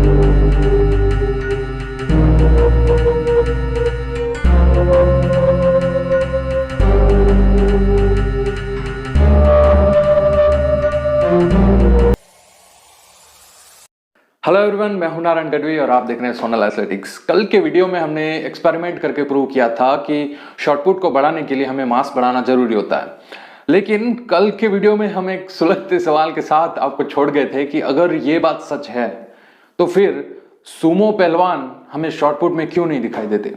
Hello everyone, मैं हूं नारायण गढ़वी और आप देख रहे हैं सोनल एथलेटिक्स। कल के वीडियो में हमने एक्सपेरिमेंट करके प्रूव किया था कि शॉटपुट को बढ़ाने के लिए हमें मास बढ़ाना जरूरी होता है। लेकिन कल के वीडियो में हम एक सुलझते सवाल के साथ आपको छोड़ गए थे कि अगर ये बात सच है तो फिर सुमो पहलवान हमें शॉटपुट में क्यों नहीं दिखाई देते।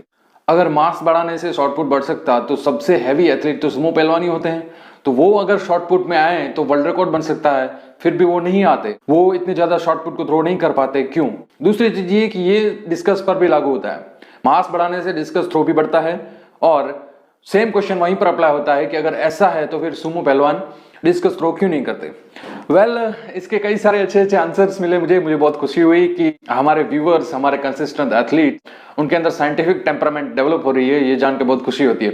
अगर मास बढ़ाने से शॉटपुट बढ़ सकता तो सबसे हैवी एथलीट तो सुमो पहलवान ही होते हैं, तो वो अगर शॉटपुट में आए तो वर्ल्ड रिकॉर्ड बन सकता है। फिर भी वो नहीं आते, वो इतने ज्यादा शॉटपुट को थ्रो नहीं कर पाते, क्यों? दूसरी चीज ये कि ये डिस्कस पर भी लागू होता है। मास बढ़ाने से डिस्कस थ्रो भी बढ़ता है और सेम क्वेश्चन वहीं पर अप्लाई होता है कि अगर ऐसा है तो फिर सुमो पहलवान डिस्कस थ्रो क्यों नहीं करते। इसके कई सारे अच्छे अच्छे आंसर्स मिले मुझे बहुत खुशी हुई कि हमारे व्यूअर्स, हमारे कंसिस्टेंट एथलीट, उनके अंदर साइंटिफिक टेम्परामेंट डेवलप हो रही है। ये जान के बहुत खुशी होती है।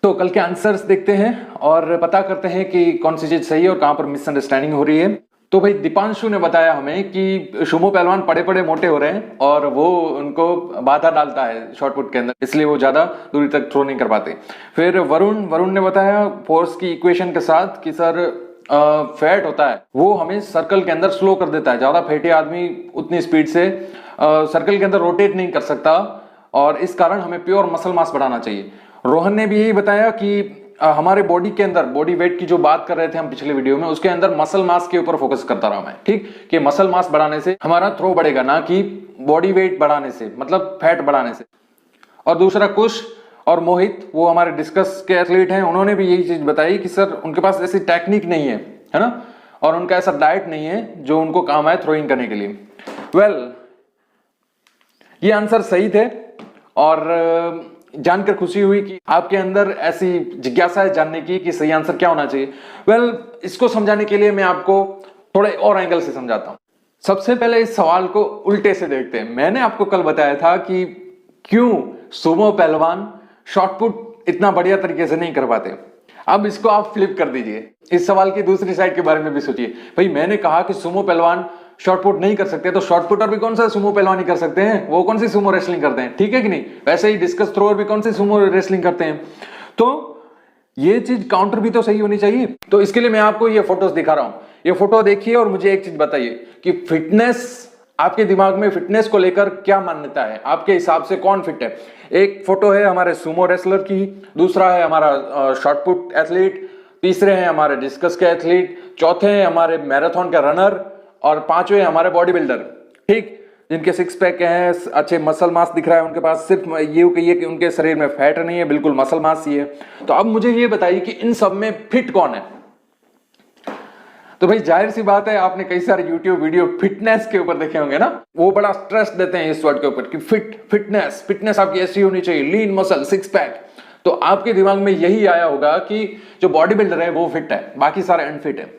तो कल के आंसर्स देखते हैं और पता करते हैं कि कौन सी चीज सही है और कहां पर मिसअंडरस्टैंडिंग हो रही है। तो भाई दीपांशु ने बताया हमें कि सुमो पहलवान पड़े पड़े मोटे हो रहे हैं और वो उनको बाधा डालता है शॉटपुट के अंदर, इसलिए वो ज्यादा दूरी तक थ्रो नहीं कर पाते। फिर वरुण ने बताया फोर्स की इक्वेशन के साथ कि सर फैट होता है वो हमें सर्कल के अंदर स्लो कर देता है। ज्यादा फैटी आदमी उतनी स्पीड से सर्कल के अंदर रोटेट नहीं कर सकता और इस कारण हमें प्योर मसल मास बढ़ाना चाहिए। रोहन ने भी यही बताया कि हमारे बॉडी के अंदर बॉडी वेट की जो बात कर रहे थे हम पिछले वीडियो में, उसके अंदर मसल मास के ऊपर फोकस करता रहा मैं, ठीक, कि मसल मास बढ़ाने से हमारा थ्रो बढ़ेगा, ना कि बॉडी वेट बढ़ाने से, मतलब फैट बढ़ाने से। और दूसरा कुश और मोहित, वो हमारे डिस्कस के एथलीट हैं, उन्होंने भी यही चीज बताई कि सर उनके पास ऐसी टेक्निक नहीं है ना, और उनका ऐसा डाइट नहीं है जो उनको काम आए थ्रोइंग करने के लिए। ये आंसर सही थे और जानकर खुशी हुई कि आपके अंदर ऐसी जिज्ञासा है जानने की कि सही आंसर क्या होना चाहिए। इसको समझाने के लिए मैं आपको थोड़े और एंगल से समझाता हूं। सबसे पहले इस सवाल को उल्टे से देखते हैं। मैंने आपको कल बताया था कि क्यों सुमो पहलवान शॉटपुट इतना बढ़िया तरीके से नहीं कर पाते। अब इसको आप फ्लिप कर दीजिए, इस सवाल की दूसरी साइड के बारे में भी सोचिए। भाई मैंने कहा कि सुमो पहलवान शॉटपुट नहीं कर सकते, तो शॉटपुटर भी कौन सा सुमो पहलवानी कर सकते हैं? वो कौन सी सुमो रेसलिंग करते हैं, ठीक है कि नहीं? वैसे ही डिस्कस थ्रोअर भी कौन सी सुमो रेसलिंग करते हैं। तो ये चीज काउंटर भी तो सही होनी चाहिए। तो इसके लिए मैं आपको ये फोटोज दिखा रहा हूं। ये फोटो देखिए और मुझे एक चीज बताइए कि फिटनेस, आपके दिमाग में फिटनेस को लेकर क्या मान्यता है? आपके हिसाब से कौन फिट है? एक फोटो है हमारे सुमो रेसलर की, दूसरा है हमारा शॉटपुट एथलीट, तीसरे हैं हमारे डिस्कस के एथलीट, चौथे हैं हमारे मैराथन के रनर और पांचवे हमारे बॉडी बिल्डर, ठीक, जिनके सिक्स पैक हैं, अच्छे मसल मास दिख रहा है उनके पास। सिर्फ ये कहिए कि उनके शरीर में फैट नहीं है, बिल्कुल मसल मास ही है। तो अब मुझे ये बताइए कि इन सब में फिट कौन है? तो भाई जाहिर सी बात है, आपने कई सारे YouTube वीडियो फिटनेस के ऊपर देखे होंगे ना, वो बड़ा स्ट्रेस देते हैं इस वर्ड के ऊपर कि फिटनेस आपकी ऐसी होनी चाहिए, लीन मसल, सिक्स पैक। तो आपके दिमाग में यही आया होगा कि जो बॉडी बिल्डर है वो फिट है, बाकी सारे अनफिट है।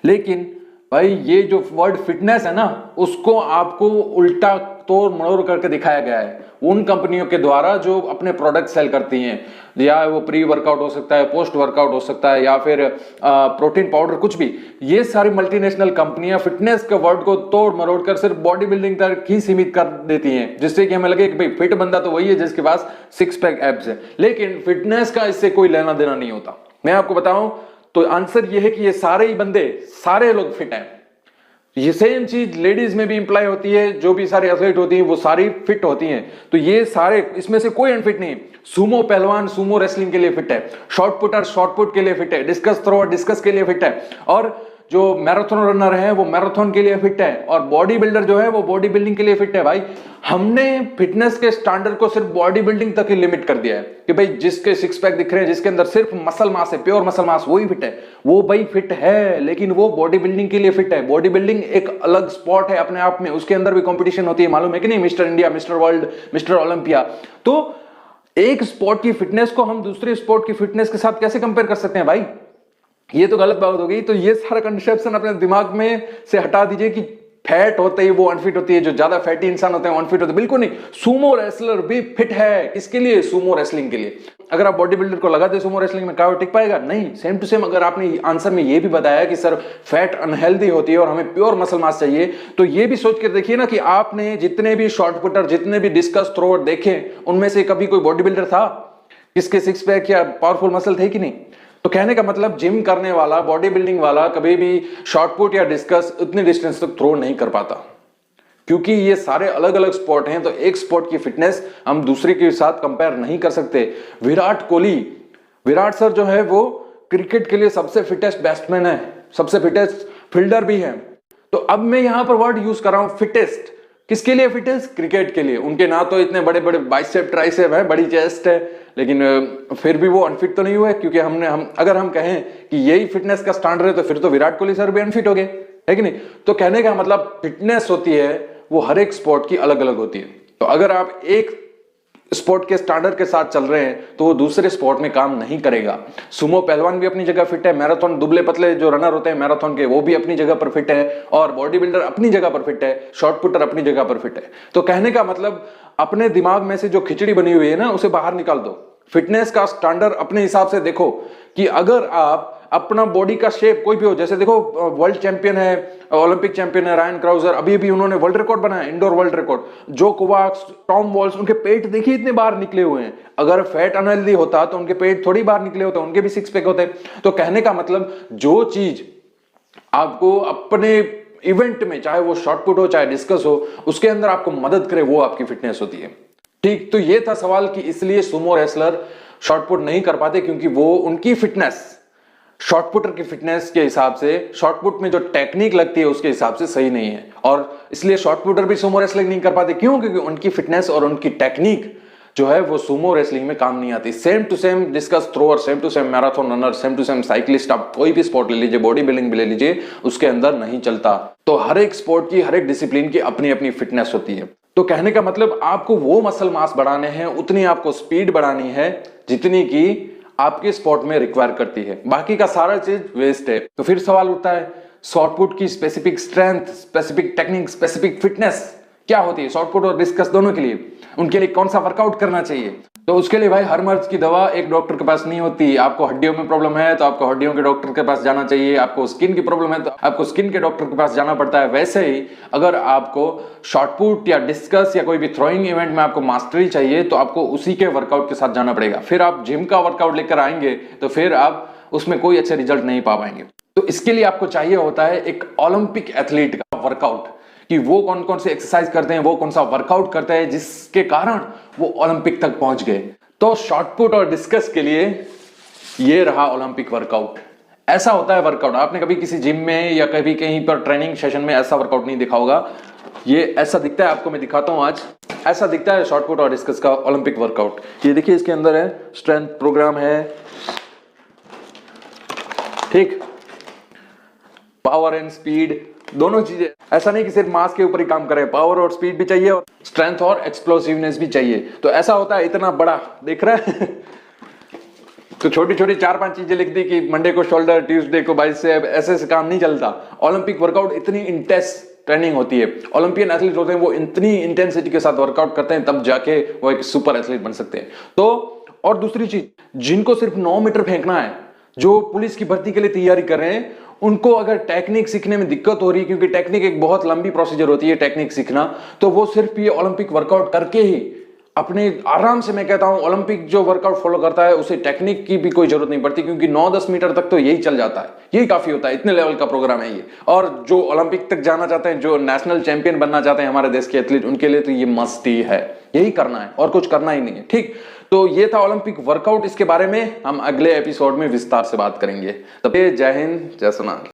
लेकिन भाई ये जो वर्ड फिटनेस है ना, उसको आपको उल्टा तोड़ मरोड़ करके दिखाया गया है उन कंपनियों के द्वारा जो अपने प्रोडक्ट सेल करती हैं। या वो प्री वर्कआउट हो सकता है, पोस्ट वर्कआउट हो सकता है, या फिर प्रोटीन पाउडर, कुछ भी। ये सारी मल्टीनेशनल कंपनियां फिटनेस के वर्ड को तोड़ मरोड़ कर सिर्फ बॉडी बिल्डिंग तक ही सीमित कर देती हैं, जिससे कि हमें लगे कि भाई फिट बंदा तो वही है जिसके पास सिक्स पैक एब्स है। लेकिन फिटनेस का इससे कोई लेना देना नहीं होता। मैं आपको बताऊं तो आंसर ये है कि ये सारे ही बंदे, सारे लोग फिट हैं। ये सेम चीज लेडीज में भी इंप्लाई होती है, जो भी सारी एथलीट होती हैं वो सारी फिट होती हैं। तो ये सारे, इसमें से कोई अनफिट नहीं। सुमो पहलवान सुमो रेसलिंग के लिए फिट है, शॉर्ट पुटर शॉर्ट पुट के लिए फिट है, डिस्कस थ्रोअर डिस्कस के लिए फिट है, और जो मैराथन रनर है वो मैराथन के लिए फिट है, और बॉडी बिल्डर जो है वो बॉडी बिल्डिंग के लिए फिट है। भाई हमने फिटनेस के स्टैंडर्ड को सिर्फ बॉडी बिल्डिंग तक ही लिमिट कर दिया है कि भाई जिसके सिक्स पैक दिख रहे हैं, जिसके अंदर सिर्फ मसल मास है, प्योर मसल मास, वही फिट है। वो भाई फिट है, लेकिन वो बॉडी बिल्डिंग के लिए फिट है। बॉडी बिल्डिंग एक अलग स्पॉट है अपने आप में, उसके अंदर भी कंपटीशन होती है, मालूम है कि नहीं? Mister India, mister world, mister Olympia. तो एक स्पोर्ट की फिटनेस को हम दूसरे स्पोर्ट की फिटनेस के साथ कैसे कंपेयर कर सकते हैं भाई? ये तो गलत बात हो गई। तो ये सारा कंसेप्शन अपने दिमाग में से हटा दीजिए कि फैट होते ही वो अनफिट होती है, जो ज्यादा फैटी इंसान होते हैं वो अनफिट होते हैं। बिल्कुल नहीं। सुमो रेसलर भी फिट है, इसके लिए सुमो रेसलिंग के लिए। अगर आप बॉडी बिल्डर को लगा दे सुमो रेसलिंग में, क्या वो टिक पाएगा? नहीं। सेम टू सेम अगर आपने आंसर में ये भी बताया कि सर फैट अनहेल्दी होती है और हमें प्योर मसल मास चाहिए, तो ये भी सोच कर देखिए ना कि आपने जितने भी शॉर्ट पुटर, जितने भी डिस्कस थ्रोअर देखे, उनमें से कभी कोई बॉडी बिल्डर था किसके सिक्स पैक या पावरफुल मसल थे कि नहीं? तो कहने का मतलब जिम करने वाला, बॉडी बिल्डिंग वाला कभी भी शॉर्ट पुट या डिस्कस उतनी डिस्टेंस तक थ्रो नहीं कर पाता, क्योंकि ये सारे अलग अलग स्पोर्ट हैं। तो एक स्पोर्ट की फिटनेस हम दूसरे के साथ कंपेयर नहीं कर सकते। विराट सर जो है वो क्रिकेट के लिए सबसे फिटेस्ट बैट्समैन है, सबसे फिटेस्ट फील्डर भी है। तो अब मैं यहां पर वर्ड यूज कर रहा हूं फिटेस्ट, किसके लिए फिटेस्ट? क्रिकेट के लिए। उनके ना तो इतने बड़े बड़े बाइसेप ट्राइसेप है, बड़ी चेस्ट है, लेकिन फिर भी वो अनफिट तो नहीं हुए, क्योंकि अगर हम कहें कि यही फिटनेस का स्टैंडर्ड है तो फिर तो विराट कोहली सर भी अनफिट हो गए, है कि नहीं? तो कहने का मतलब फिटनेस होती है वो हर एक स्पोर्ट की अलग अलग होती है। तो अगर आप एक स्पोर्ट के स्टैंडर्ड के साथ चल रहे हैं तो वो दूसरे स्पोर्ट में काम नहीं करेगा। सुमो पहलवान भी अपनी जगह फिट है, मैराथन दुबले पतले जो रनर होते हैं मैराथन के, वो भी अपनी जगह पर फिट है, और बॉडी बिल्डर अपनी जगह पर फिट है, शॉर्ट पुटर अपनी जगह पर फिट है। तो कहने का मतलब अपने दिमाग में से जो खिचड़ी बनी हुई है ना, उसे बाहर निकाल दो। फिटनेस का स्टैंडर्ड अपने हिसाब से देखो कि अगर आप अपना बॉडी का शेप कोई भी हो, जैसे देखो वर्ल्ड चैंपियन है, ओलंपिक चैंपियन है रायन क्राउजर, अभी भी उन्होंने वर्ल्ड रिकॉर्ड बनाया, इंडोर वर्ल्ड रिकॉर्ड। जो कोवाक्स, टॉम वॉल्स, उनके पेट देखिए इतने बाहर निकले हुए हैं। अगर फैट अनहेल्दी होता तो उनके पेट थोड़ी बाहर निकले होते, उनके भी सिक्स पैक होते। तो कहने का मतलब जो चीज आपको अपने इवेंट में, चाहे वो शॉर्ट पुट हो चाहे डिस्कस हो, उसके अंदर आपको मदद करे, वो आपकी फिटनेस होती है। ठीक, तो ये था सवाल कि इसलिए सुमो रेसलर शॉर्ट पुट नहीं कर पाते, क्योंकि वो उनकी फिटनेस शॉर्ट पुटर की फिटनेस के हिसाब से, शॉर्ट पुट में जो टेक्निक लगती है उसके हिसाब से सही नहीं है, और इसलिए शॉर्ट पुटर भी सुमो रेसलिंग नहीं कर पाते। क्यों? क्योंकि उनकी फिटनेस और उनकी टेक्निक जो है वो सुमो रेसलिंग में काम नहीं आती। Same to same discus thrower, same to same marathon runner, same to same cyclist, आप कोई भी स्पोर्ट ले लीजिए, बॉडी बिल्डिंग भी ले लीजिए, उसके अंदर नहीं चलता। तो हर एक स्पोर्ट की, हर एक डिसिप्लिन की अपनी अपनी फिटनेस होती है। तो कहने का मतलब आपको वो मसल मास बढ़ाने हैं, उतनी आपको स्पीड बढ़ानी है जितनी की आपके स्पोर्ट में रिक्वायर करती है, बाकी का सारा चीज वेस्ट है। तो फिर सवाल उठता है शॉर्ट पुट की specific strength, specific technique, specific fitness क्या होती है शॉर्ट पुट और डिस्कस दोनों के लिए? उनके लिए कौन सा वर्कआउट करना चाहिए? तो उसके लिए भाई हर मर्ज की दवा एक डॉक्टर के पास नहीं होती। आपको हड्डियों में प्रॉब्लम है तो आपको हड्डियों के डॉक्टर के पास जाना चाहिए, आपको स्किन की प्रॉब्लम है तो आपको स्किन के डॉक्टर के पास जाना पड़ता है। वैसे ही अगर आपको शॉर्ट पुट या डिस्कस या कोई भी थ्रोइंग इवेंट में आपको मास्टरी चाहिए तो आपको उसी के वर्कआउट के साथ जाना पड़ेगा। फिर आप जिम का वर्कआउट लेकर आएंगे तो फिर आप उसमें कोई अच्छे रिजल्ट नहीं पा पाएंगे। तो इसके लिए आपको चाहिए होता है एक ओलंपिक एथलीट का वर्कआउट, कि वो कौन कौन से एक्सरसाइज करते हैं, वो कौन सा वर्कआउट करते हैं जिसके कारण वो ओलंपिक तक पहुंच गए। तो शॉर्ट पुट और डिस्कस के लिए ये रहा ओलंपिक वर्कआउट। ऐसा होता है वर्कआउट, आपने कभी किसी जिम में या कभी कहीं पर ट्रेनिंग सेशन में ऐसा वर्कआउट नहीं देखा होगा। ये ऐसा दिखता है, आपको मैं दिखाता हूं आज। ऐसा दिखता है शॉर्ट पुट और डिस्कस का ओलंपिक वर्कआउट। ये देखिए इसके अंदर है स्ट्रेंथ प्रोग्राम है, ठीक, पावर एंड स्पीड दोनों चीजें। ऐसा नहीं कि सिर्फ मास के ऊपर ही काम करें, पावर और स्पीड भी चाहिए और स्ट्रेंथ और एक्सप्लोसिवनेस भी चाहिए। तो ऐसा होता है इतना बड़ा, देख रहा है तो छोटी छोटी 4-5 चीजें लिख दी कि मंडे को शोल्डर, ट्यूसडे को बाइसेप, ऐसे से काम नहीं चलता। ओलंपिक वर्कआउट इतनी इंटेंस ट्रेनिंग होती है, ओलंपियन एथलीट होते हैं वो इतनी इंटेंसिटी के साथ वर्कआउट करते हैं तब जाके वो एक सुपर एथलीट बन सकते हैं। तो और दूसरी चीज, जिनको सिर्फ 9 मीटर फेंकना है, जो पुलिस की भर्ती के लिए तैयारी कर रहे हैं, उनको अगर टेक्निक सीखने में दिक्कत हो रही है, क्योंकि टेक्निक एक बहुत लंबी प्रोसीजर होती है टेक्निक सीखना, तो वो सिर्फ ये ओलंपिक वर्कआउट करके ही अपने आराम से, मैं कहता हूं ओलंपिक जो वर्कआउट फॉलो करता है उसे टेक्निक की भी कोई जरूरत नहीं पड़ती, क्योंकि 9-10 मीटर तक तो यही चल जाता है, यही काफी होता है, इतने लेवल का प्रोग्राम है ये। और जो ओलंपिक तक जाना चाहते हैं, जो नेशनल चैंपियन बनना चाहते हैं हमारे देश के एथलीट, उनके लिए तो ये मस्ती है, यही करना है और कुछ करना ही नहीं है। ठीक, तो ये था ओलंपिक वर्कआउट। इसके बारे में हम अगले एपिसोड में विस्तार से बात करेंगे। तब जय हिंद, जय सोनाल।